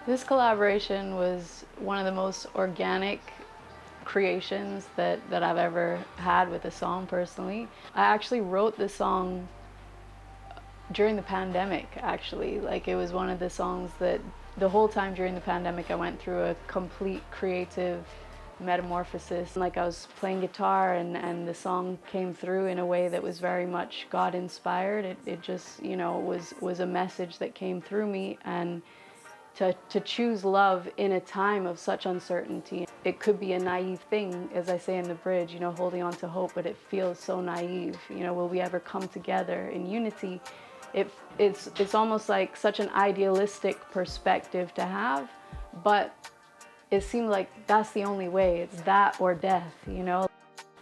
This collaboration was one of the most organic creations that I've ever had with a song personally. I actually wrote this song during the pandemic, actually. Like, it was one of the songs that the whole time during the pandemic I went through a complete creative metamorphosis. Like, I was playing guitar and the song came through in a way that was very much God inspired. It just, you know, was a message that came through me, and to choose love in a time of such uncertainty. It could be a naive thing, as I say in the bridge, you know, holding on to hope, but it feels so naive. You know, will we ever come together in unity? It's almost like such an idealistic perspective to have, but it seemed like that's the only way. It's that or death, you know?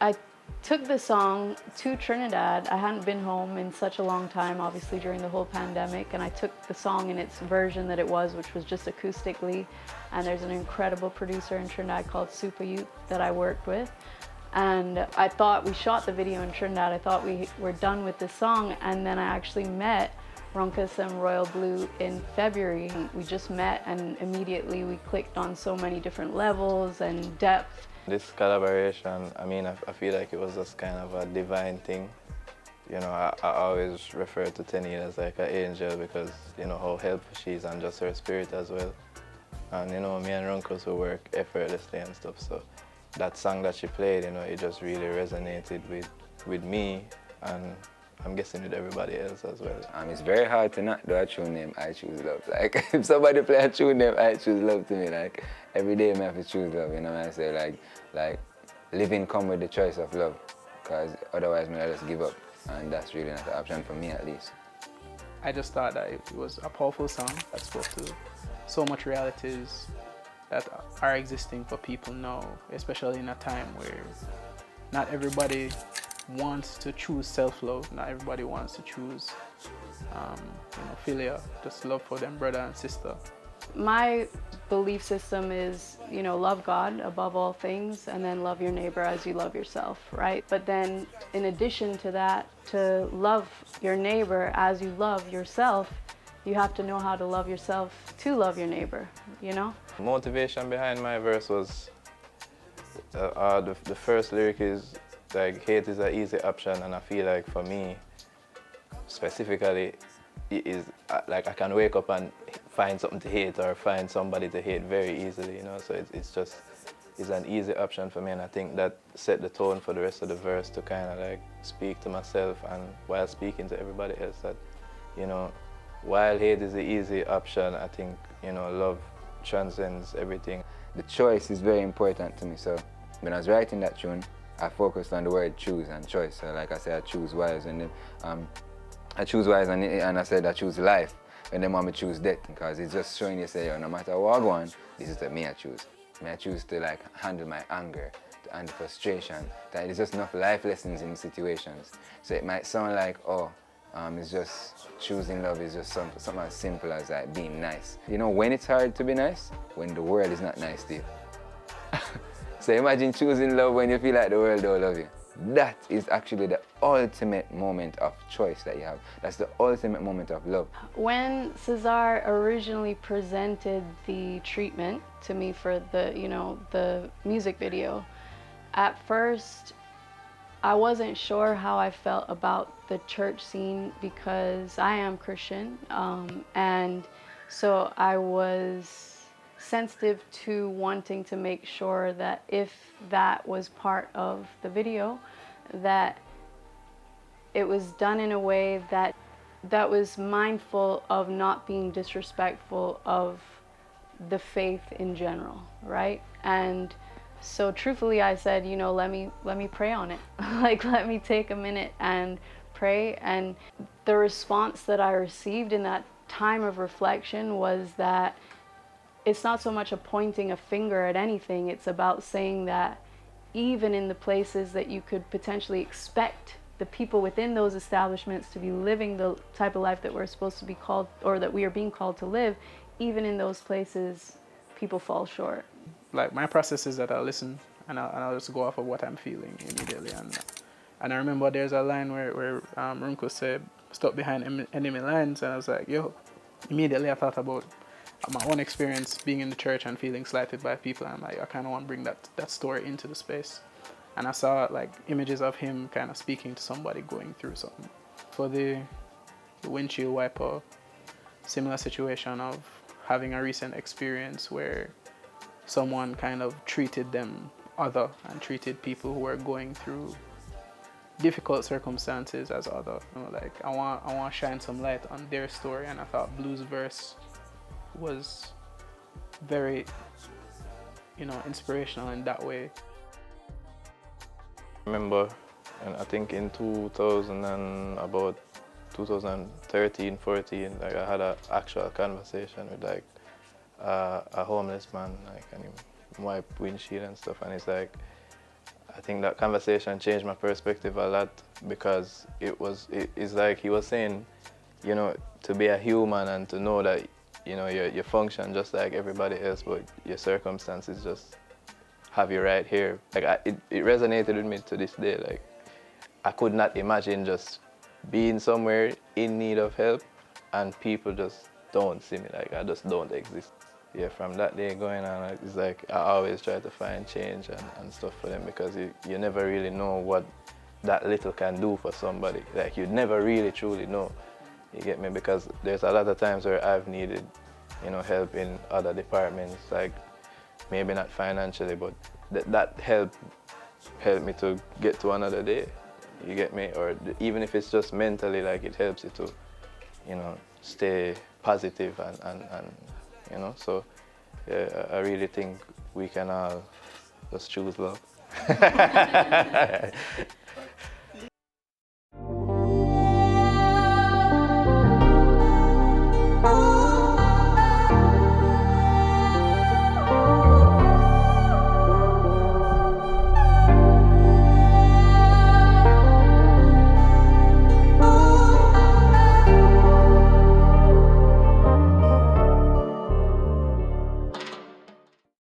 I took the song to Trinidad. I hadn't been home in such a long time, obviously, during the whole pandemic, and I took the song in its version that it was, which was just acoustically, and there's an incredible producer in Trinidad called Supayouth that I worked with, and I thought we shot the video in Trinidad. I thought we were done with the song, and then I actually met Runkus and Royal Blue in February. We just met, and immediately we clicked on so many different levels and depth. This collaboration, I mean, I feel like it was just kind of a divine thing. You know, I always refer to Tennille as like an angel because, you know, how helpful she is and just her spirit as well. And, you know, me and Runkus will work effortlessly and stuff, so that song that she played, you know, it just really resonated with me, and I'm guessing with everybody else as well. It's very hard to not do a tune named I Choose Love. Like, if somebody play a tune named I Choose Love to me, like, every day I have to choose love, you know what I say? Like living come with the choice of love, because otherwise I just give up, and that's really not an option for me, at least. I just thought that it was a powerful song that spoke to so much realities that are existing for people now, especially in a time where not everybody wants to choose self-love. Not everybody wants to choose, you know, philia, just love for them brother and sister. My belief system is, you know, love God above all things, and then love your neighbor as you love yourself, right? But then in addition to that, to love your neighbor as you love yourself, you have to know how to love yourself to love your neighbor, you know? Motivation behind my verse was, the first lyric is like, hate is an easy option, and I feel like for me, specifically, it is like I can wake up and find something to hate or find somebody to hate very easily, you know, so it's an easy option for me, and I think that set the tone for the rest of the verse to kind of like speak to myself and while speaking to everybody else that, you know, while hate is the easy option, I think, you know, love transcends everything. The choice is very important to me, so when I was writing that tune, I focused on the word choose and choice. So like I said, I choose wise, and then I choose wise, and I said I choose life, and then I choose death, because it's just showing you, say, yo, no matter what I go on, this is the me I choose. Me I choose to like handle my anger and frustration. That there's just enough life lessons in situations. So it might sound like, oh, it's just choosing love is just something as simple as like being nice. You know, when it's hard to be nice, when the world is not nice to you. So imagine choosing love when you feel like the world don't love you. That is actually the ultimate moment of choice that you have. That's the ultimate moment of love. When Cesar originally presented the treatment to me for the, you know, the music video, at first I wasn't sure how I felt about the church scene because I am Christian, and so I was sensitive to wanting to make sure that if that was part of the video, that it was done in a way that was mindful of not being disrespectful of the faith in general, right? And so truthfully I said, you know, let me pray on it. Like, let me take a minute and pray. And the response that I received in that time of reflection was that it's not so much a pointing a finger at anything, it's about saying that even in the places that you could potentially expect the people within those establishments to be living the type of life that we're supposed to be called, or that we are being called to live, even in those places, people fall short. Like, my process is that I listen and I'll just go off of what I'm feeling immediately. And I remember there's a line where Runkus said, "Stop behind enemy lines," and I was like, yo, immediately I thought about my own experience being in the church and feeling slighted by people. And I'm like, I kind of want to bring that story into the space. And I saw like images of him kind of speaking to somebody going through something. For the windshield wiper, similar situation of having a recent experience where someone kind of treated them other and treated people who were going through difficult circumstances as other. You know, like I want to shine some light on their story, and I thought Blue's verse was very, inspirational in that way. I remember, and I think in 2013, 14, like I had an actual conversation with like a homeless man, like, and he wiped windshield and stuff, and it's like, I think that conversation changed my perspective a lot, because it's like he was saying, to be a human and to know that, you function just like everybody else, but your circumstances just have you right here. Like it resonated with me to this day. Like I could not imagine just being somewhere in need of help and people just don't see me, like I just don't exist. Yeah, from that day going on, it's like I always try to find change and stuff for them, because you never really know what that little can do for somebody. Like you never really truly know, you get me? Because there's a lot of times where I've needed, help in other departments, like maybe not financially, but that helped me to get to another day, you get me? Or even if it's just mentally, like it helps you to, stay positive and so yeah, I really think we can all just choose love.